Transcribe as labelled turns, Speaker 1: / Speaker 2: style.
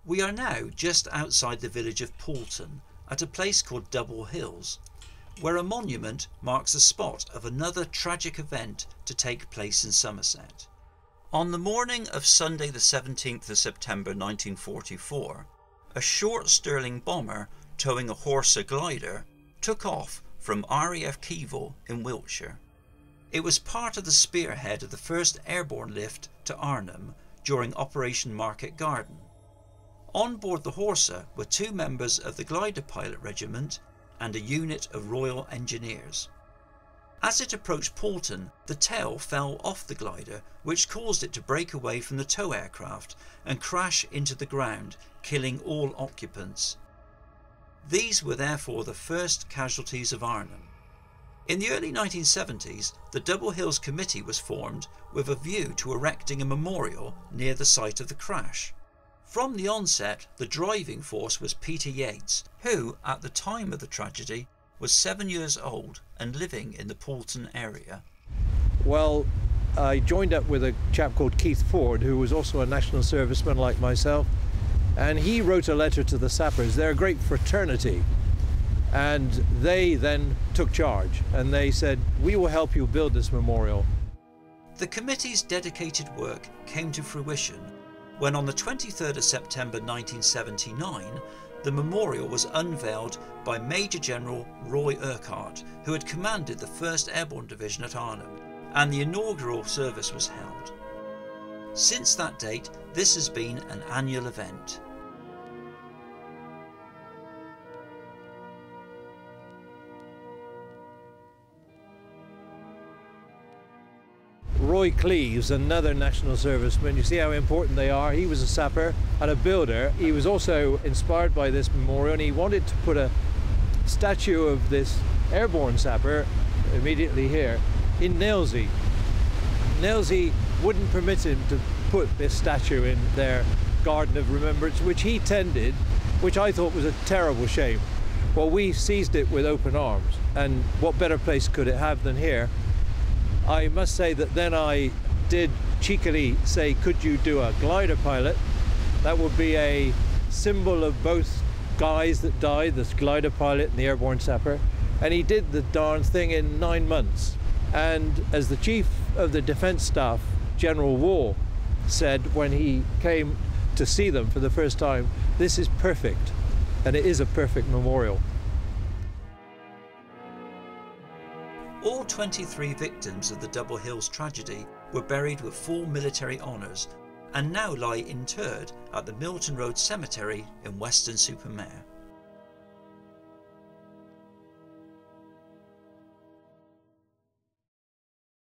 Speaker 1: We are now just outside the village of PAULTON at a place called Double Hills, where a monument marks the spot of another tragic event to take place in Somerset. On the morning of Sunday the 17th of September 1944, a short Stirling bomber towing a Horsa glider took off from RAF Keevil in Wiltshire. It was part of the spearhead of the first airborne lift to Arnhem during Operation Market Garden. On board the Horsa were 2 members of the Glider Pilot Regiment and a unit of Royal Engineers. As it approached PAULTON, the tail fell off the glider, which caused it to break away from the tow aircraft and crash into the ground, killing all occupants. These were therefore the first casualties of Arnhem. In the early 1970s, the Double Hills Committee was formed with a view to erecting a memorial near the site of the crash. From the onset, the driving force was Peter Yeates, who, at the time of the tragedy, was 7 years old and living in the PAULTON area.
Speaker 2: Well, I joined up with a chap called Keith Ford, who was also a national serviceman like myself, and he wrote a letter to the sappers. They're a great fraternity, and they then took charge and they said, we will help you build this memorial.
Speaker 1: The committee's dedicated work came to fruition when on the 23rd of September 1979 the memorial was unveiled by Major General Roy Urquhart, who had commanded the 1st Airborne Division at Arnhem, and the inaugural service was held. Since that date, this has been an annual event.
Speaker 2: Roy Cleves, another national serviceman, you see how important they are. He was a sapper and a builder. He was also inspired by this memorial, and he wanted to put a statue of this airborne sapper immediately here in Nailsea. Nailsea wouldn't permit him to put this statue in their garden of remembrance, which he tended, which I thought was a terrible shame. Well, we seized it with open arms, and what better place could it have than here? I must say that then I did cheekily say, could you do a glider pilot? That would be a symbol of both guys that died, this glider pilot and the airborne sapper. And he did the darn thing in 9 months. And as the Chief of the Defence Staff, General Wall, said when he came to see them for the first time, this is perfect. And it is a perfect memorial.
Speaker 1: All 23 victims of the Double Hills tragedy were buried with full military honours and now lie interred at the Milton Road Cemetery in Weston-super-Mare.